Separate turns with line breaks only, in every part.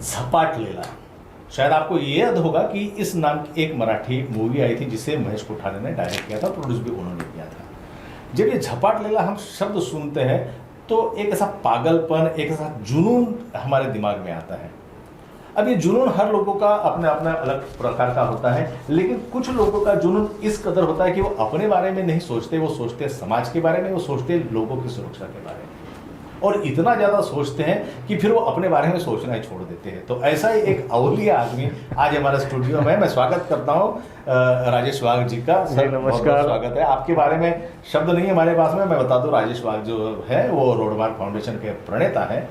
झपाट लेला। शायद आपको ये याद होगा कि इस नाम की एक मराठी मूवी आई थी जिसे महेश कोठारे ने डायरेक्ट किया था, प्रोड्यूस भी उन्होंने किया था। जब ये झपाट लेला हम शब्द सुनते हैं तो एक ऐसा पागलपन, एक ऐसा जुनून हमारे दिमाग में आता है। अब ये जुनून हर लोगों का अपने अपना अलग प्रकार का होता है, लेकिन कुछ लोगों का जुनून इस कदर होता है कि वो अपने बारे में नहीं सोचते, वो सोचते समाज के बारे में, वो सोचते लोगों की सुरक्षा के बारे में, और इतना ज़्यादा सोचते हैं कि फिर वो अपने बारे में सोचना ही छोड़ देते हैं। तो ऐसा ही एक अवलिया आदमी आज हमारे स्टूडियो में। मैं स्वागत करता हूँ राजेश वाघ जी का। सर नमस्कार, स्वागत है। आपके बारे में शब्द नहीं है हमारे पास में। मैं बता दूं, राजेश वाघ जो है वो रोडमार्क फाउंडेशन के प्रणेता हैं।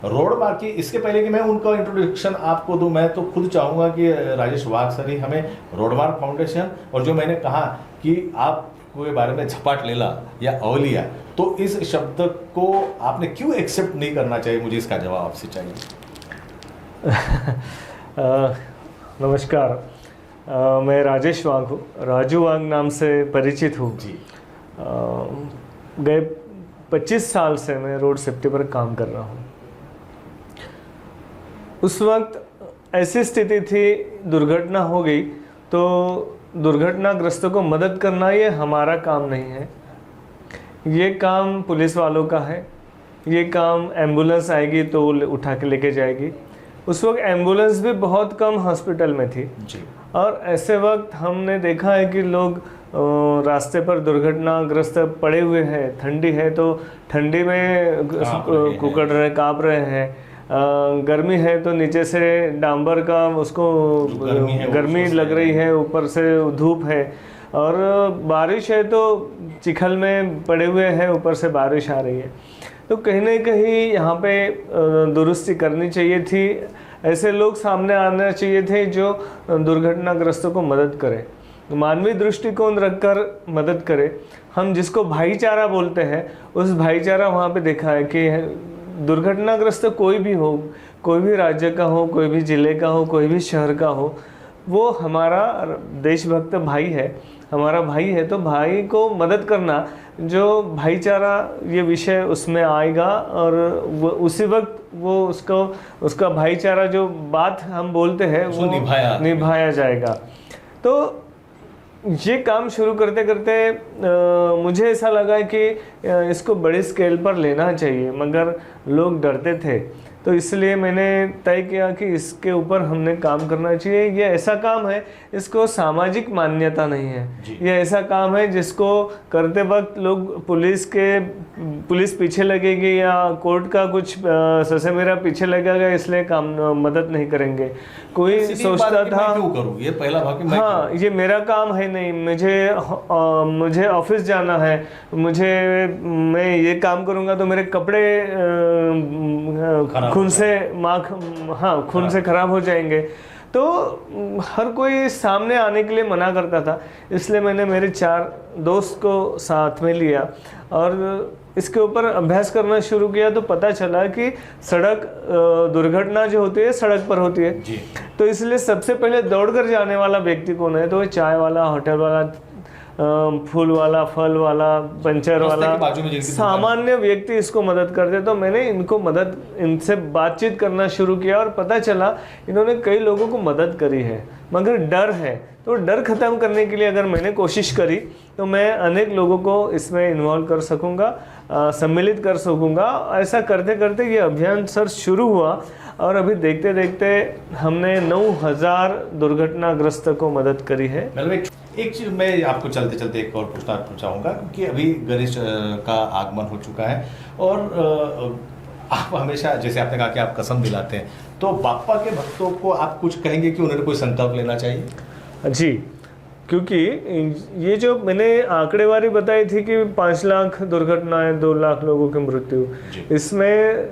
रोडमार्क की, इसके पहले कि मैं उनका इंट्रोडक्शन आपको दूं, मैं तो खुद चाहूँगा कि राजेश वाघ सर ही हमें रोडमार्क फाउंडेशन और जो मैंने कहा कि आप के बारे में झपाट लेला या अवलिया, तो इस शब्द को आपने क्यों एक्सेप्ट नहीं करना चाहिए, मुझे इसका जवाब आपसे चाहिए।
नमस्कार, मैं राजेश वाघ हूँ, राजू वाघ नाम से परिचित हूँ जी। गए 25 साल से मैं रोड सेफ्टी पर काम कर रहा हूँ। उस वक्त ऐसी स्थिति थी, दुर्घटना हो गई, तो दुर्घटनाग्रस्तों को मदद करना ये हमारा काम नहीं है, ये काम पुलिस वालों का है। ये काम एम्बुलेंस आएगी तो उठा के लेके जाएगी। उस वक्त एम्बुलेंस भी बहुत कम हॉस्पिटल में थी जी। और ऐसे वक्त हमने देखा है कि लोग रास्ते पर दुर्घटनाग्रस्त पड़े हुए हैं। ठंडी है तो ठंडी में कुकड़ रहे, काँप रहे हैं। गर्मी है तो नीचे से डांबर का उसको गर्मी लग रही है, ऊपर से धूप है। और बारिश है तो चिखल में पड़े हुए हैं, ऊपर से बारिश आ रही है। तो कहीं ना कहीं यहाँ पे दुरुस्ती करनी चाहिए थी। ऐसे लोग सामने आना चाहिए थे जो दुर्घटनाग्रस्तों को मदद करें, मानवीय दृष्टिकोण रखकर मदद करें। हम जिसको भाईचारा बोलते हैं, उस भाईचारा वहाँ पे देखा है कि दुर्घटनाग्रस्त कोई भी हो, कोई भी राज्य का हो, कोई भी ज़िले का हो, कोई भी शहर का हो, वो हमारा देशभक्त भाई है, हमारा भाई है। तो भाई को मदद करना, जो भाईचारा ये विषय उसमें आएगा और वो उसी वक्त वो उसका भाईचारा जो बात हम बोलते हैं वो निभाया जाएगा। तो ये काम शुरू करते करते मुझे ऐसा लगा कि इसको बड़े स्केल पर लेना चाहिए, मगर लोग डरते थे। तो इसलिए मैंने तय किया कि इसके ऊपर हमने काम करना चाहिए। ये ऐसा काम है, इसको सामाजिक मान्यता नहीं है। ये ऐसा काम है जिसको करते वक्त लोग पुलिस पीछे लगेगी या कोर्ट का कुछ ससे मेरा पीछे लगेगा, इसलिए काम मदद नहीं करेंगे। कोई सोचता था
क्यों करूं, ये पहला भाग मैं
हाँ ये मेरा काम है नहीं, मुझे ऑफिस जाना है, मैं ये काम करूँगा तो मेरे कपड़े खून से खराब हो जाएंगे। तो हर कोई सामने आने के लिए मना करता था। इसलिए मैंने मेरे 4 दोस्त को साथ में लिया और इसके ऊपर अभ्यास करना शुरू किया। तो पता चला कि सड़क दुर्घटना जो होती है सड़क पर होती है जी। तो इसलिए सबसे पहले दौड़कर जाने वाला व्यक्ति कौन है, तो चाय वाला, होटल वाला, फूल वाला, फल वाला, पंचर वाला, सामान्य व्यक्ति इसको मदद करते। तो मैंने इनसे बातचीत करना शुरू किया और पता चला इन्होंने कई लोगों को मदद करी है, मगर डर है। तो डर खत्म करने के लिए अगर मैंने कोशिश करी तो मैं अनेक लोगों को इसमें इन्वॉल्व कर सकूँगा, सम्मिलित कर सकूँगा। ऐसा करते करते ये अभियान सर शुरू हुआ और अभी देखते देखते हमने 9000 दुर्घटनाग्रस्त को मदद करी है।
एक चीज़ मैं आपको चलते चलते एक और पूछना चाहूँगा, क्योंकि अभी गणेश का आगमन हो चुका है और आप हमेशा, जैसे आपने कहा कि आप कसम दिलाते हैं, तो बाप्पा के भक्तों को आप कुछ कहेंगे कि उन्हें कोई संकल्प लेना चाहिए?
जी, क्योंकि ये जो मैंने आंकड़ेवारी बताई थी कि 5 लाख दुर्घटनाएं, 2 लाख लोगों की मृत्यु, इसमें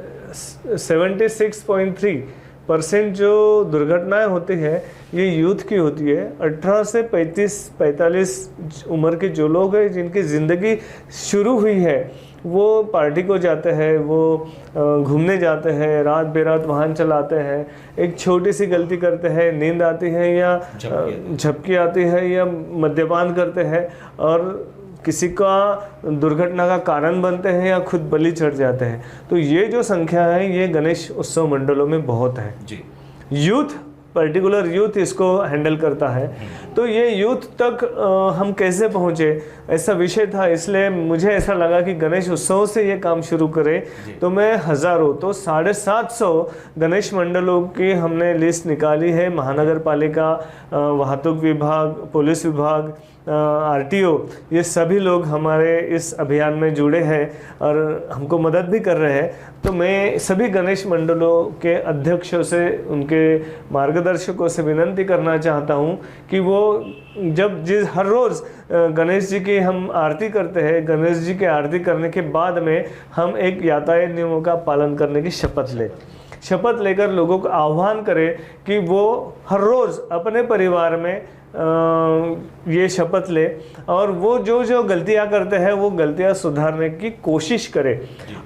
76.3% जो दुर्घटनाएं होती है ये यूथ की होती है। 18 से 45 उम्र के जो लोग हैं जिनकी ज़िंदगी शुरू हुई है, वो पार्टी को जाते हैं, वो घूमने जाते हैं, रात बेरात वाहन चलाते हैं, एक छोटी सी गलती करते हैं, नींद आती है या झपकी आती है या मद्यपान करते हैं और किसी का दुर्घटना का कारण बनते हैं या खुद बलि चढ़ जाते हैं। तो ये जो संख्या है ये गणेश उत्सव मंडलों में बहुत है
जी।
यूथ, पर्टिकुलर यूथ इसको हैंडल करता है। तो ये यूथ तक हम कैसे पहुँचे, ऐसा विषय था, इसलिए मुझे ऐसा लगा कि गणेश उत्सव से ये काम शुरू करें। तो मैं हज़ारों, तो 750 गणेश मंडलों की हमने लिस्ट निकाली है। महानगर पालिका, वाहतुक विभाग, पुलिस विभाग, आरटीओ, ये सभी लोग हमारे इस अभियान में जुड़े हैं और हमको मदद भी कर रहे हैं। तो मैं सभी गणेश मंडलों के अध्यक्षों से, उनके मार्गदर्शकों से विनंती करना चाहता हूँ कि वो हर रोज़ गणेश जी की हम आरती करते हैं, गणेश जी की आरती करने के बाद में हम एक यातायात नियमों का पालन करने की शपथ लेकर लोगों को आह्वान करें कि वो हर रोज़ अपने परिवार में ये शपथ ले और वो जो गलतियां करते हैं वो गलतियां सुधारने की कोशिश करें।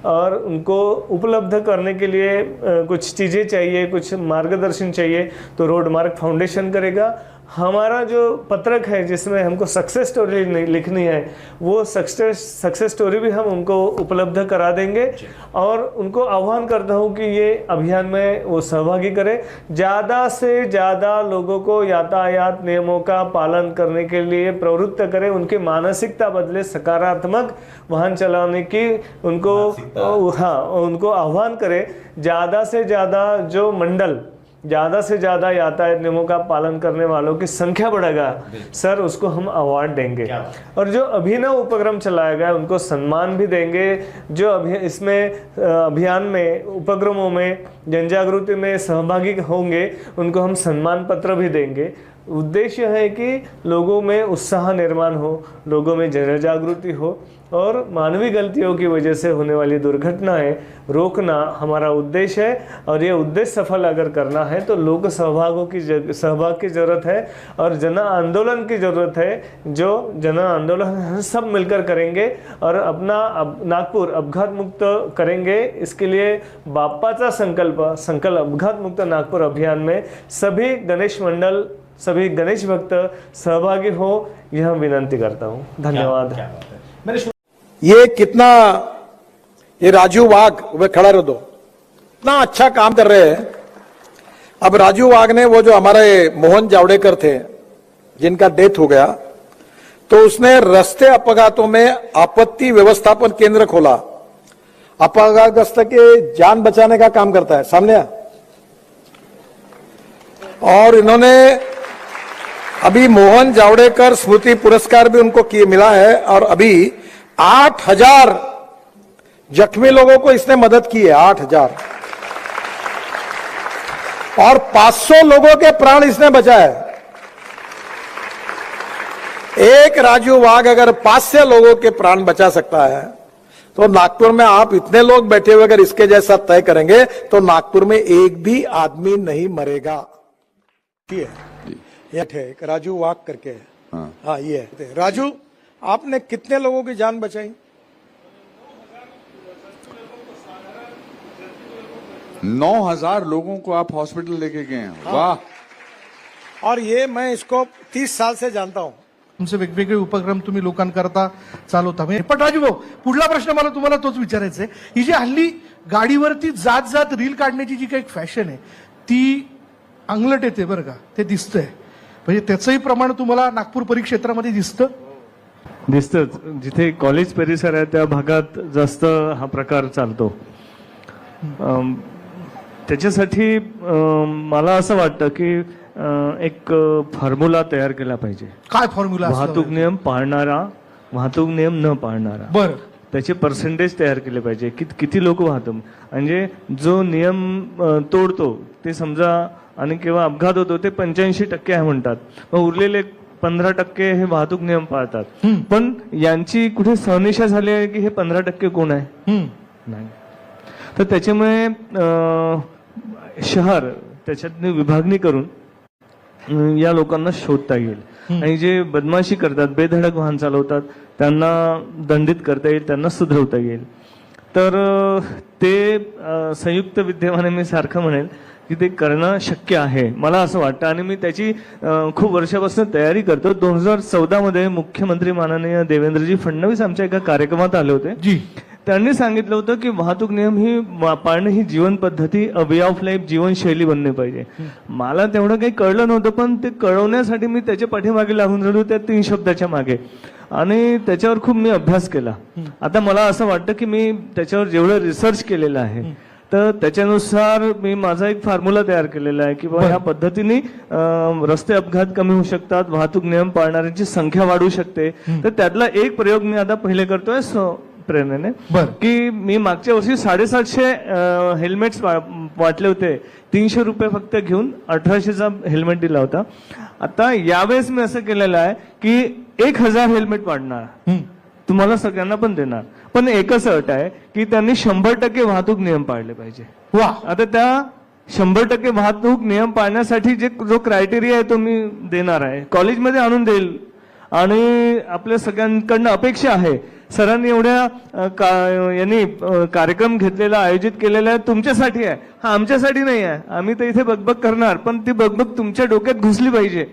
और उनको उपलब्ध करने के लिए कुछ चीज़ें चाहिए, कुछ मार्गदर्शन चाहिए, तो रोड मार्ग फाउंडेशन करेगा। हमारा जो पत्रक है जिसमें हमको सक्सेस स्टोरी लिखनी है, वो सक्सेस स्टोरी भी हम उनको उपलब्ध करा देंगे। और उनको आह्वान करता हूँ कि ये अभियान में वो सहभागी करें, ज़्यादा से ज़्यादा लोगों को यातायात नियमों का पालन करने के लिए प्रवृत्त करें, उनकी मानसिकता बदले, सकारात्मक वाहन चलाने की उनको आह्वान करें। ज़्यादा से ज़्यादा जो मंडल ज़्यादा से ज़्यादा यातायात नियमों का पालन करने वालों की संख्या बढ़ेगा सर, उसको हम अवार्ड देंगे। और जो अभिनव उपक्रम चलाया गया उनको सम्मान भी देंगे। जो इसमें अभियान में, उपक्रमों में, जनजागृति में सहभागी होंगे उनको हम सम्मान पत्र भी देंगे। उद्देश्य है कि लोगों में उत्साह निर्माण हो, लोगों में जन जागृति हो और मानवीय गलतियों की वजह से होने वाली दुर्घटनाएं रोकना हमारा उद्देश्य है। और ये उद्देश्य सफल अगर करना है तो लोक सहभाग की ज़रूरत है और जन आंदोलन की ज़रूरत है। जो जन आंदोलन सब मिलकर करेंगे और अपना नागपुर अपघात मुक्त करेंगे। इसके लिए बाप्पाचा संकल्प अपघात मुक्त नागपुर अभियान में सभी गणेश मंडल, सभी गणेश भक्त सहभागी हो, यह विनंती करता हूँ। धन्यवाद।
ये कितना, ये राजू वाघ, वे खड़ा रह दो, इतना अच्छा काम कर रहे हैं। अब राजू वाघ ने, वो जो हमारे मोहन जावड़ेकर थे जिनका डेथ हो गया, तो उसने रास्ते अपघातों में आपत्ति व्यवस्थापन केंद्र खोला। अपघातग्रस्त के जान बचाने का काम करता है। सामने आ। और इन्होंने अभी मोहन जावड़ेकर स्मृति पुरस्कार भी उनको मिला है। और अभी 8000 जख्मी लोगों को इसने मदद की है, 8000, और 500 लोगों के प्राण इसने बचाए। एक राजू वाघ अगर 500 लोगों के प्राण बचा सकता है तो नागपुर में आप इतने लोग बैठे हुए अगर इसके जैसा तय करेंगे तो नागपुर में एक भी आदमी नहीं मरेगा। ये एक राजू वाघ करके है। हाँ, ये है राजू। आपने कितने लोगों की जान बचाई?
9000 लोगों को आप हॉस्पिटल लेके गए हैं।
हाँ।
वाह।
और ये मैं इसको 30 साल से जानता हूं।
तुमचे वेगवेगळे उपक्रम तुम्ही लोकांकरता चालवता। पण राजू भाऊ, पुढला प्रश्न मला तुम्हाला तोच विचारायचा आहे। ही जी हल्ली गाडीवरती जात रील काढण्याची जी काही फॅशन आहे ती अंगलट येते बरं का, ते दिसतंय। म्हणजे त्याचंही प्रमाण तुम्हाला नागपूर परिक्षेत्रामध्ये दिसतं?
जिथे कॉलेज परिसर आहे त्या भागात जास्त हा प्रकार चालतो। त्याच्यासाठी मला असं वाटतं की एक फॉर्म्युला तयार केला पाहिजे।
काय फॉर्म्युला?
वाहतूक नियम पाळणारा, वाहतूक नियम न पाळणारा,
बरं,
त्याचे पर्सेंटेज तयार केले पाहिजे की किती लोक वाहतूक, म्हणजे जो नियम तोडतो ते समजा आणि केव्हा अपघात होतो ते 85% आहे म्हणतात, मग उरलेले 15% हे वाहतूक नियम पाळतात। पण यांची कुठे सहनिशा झाली आहे की हे 15% कोण आहे? नाही। तर त्याच्यामुळे शहर त्याच्यात विभागणी करून या लोकांना शोधता येईल आणि जे बदमाशी करतात, बेधडक वाहन चालवतात, त्यांना दंडित करता येईल, त्यांना सुधरवता येईल। तर ते संयुक्त विद्यमाने मी सारखं म्हणेल की ते करणं शक्य आहे, मला असं वाटतं. आणि मी त्याची खूप वर्षापासून तयारी करतो. 2014 मध्ये मुख्यमंत्री माननीय देवेंद्रजी फडणवीस आमच्या एका कार्यक्रमात आले होते.
जी.
त्यांनी सांगितलं होतं की वाहतूक नियम ही पाळणं ही जीवन पद्धती, वे ऑफ लाईफ, जीवनशैली बनली पाहिजे. मला तेवढं काही कळलं नव्हतं, पण ते कळवण्यासाठी मी त्याच्या पाठीमागे लागून राहिलो, त्या 3 शब्दाच्या मागे, आणि त्याच्यावर खूप मी अभ्यास केला. आता मला असं वाटतं की मी त्याच्यावर जेवढं रिसर्च केलेलं आहे, तर त्याच्यानुसार मी माझा एक फॉर्म्युला तयार केलेला आहे की बाबा ह्या पद्धतीने रस्ते अपघात कमी होऊ शकतात, वाहतूक नियम पाळणाऱ्यांची संख्या वाढू शकते. तर त्यातला एक प्रयोग मी आता पहिले करतोय प्रेरणेने, की मी मागच्या वर्षी 750 हेल्मेट्स वाटले होते. 300 रुपये फक्त घेऊन 1800चा हेल्मेट दिला होता. आता यावेळेस मी असं केलेलं आहे की 1000 हेल्मेट वाढणार, तुम्हाला सगळ्यांना पण देणार. पण एकच अट आहे की त्यांनी 100% वाहतूक नियम पाळले पाहिजे.
वा.
आता त्या 100% वाहतूक नियम पाळण्यासाठी जो क्रायटेरिया आहे तो मी देणार आहे, कॉलेजमध्ये आणून देईल. आणि आपल्या सगळ्यांकडनं अपेक्षा आहे, सरांनी एवढ्या यांनी कार्यक्रम घेतलेला, आयोजित केलेला आहे, तुमच्यासाठी आहे, हा आमच्यासाठी नाही आहे. आम्ही तर इथे बकबक करणार, पण ती बकबक तुमच्या डोक्यात घुसली पाहिजे,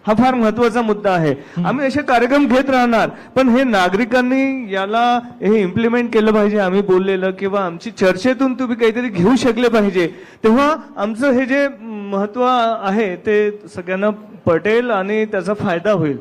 हा फार महत्वाचा मुद्दा आहे. आम्ही असे कार्यक्रम घेत राहणार, पण हे नागरिकांनी याला हे इम्प्लिमेंट केलं पाहिजे. आम्ही बोललेलं किंवा आमची चर्चेतून तुम्ही काहीतरी घेऊ शकले पाहिजे, तेव्हा आमचं हे जे महत्व आहे ते सगळ्यांना पटेल आणि त्याचा फायदा होईल.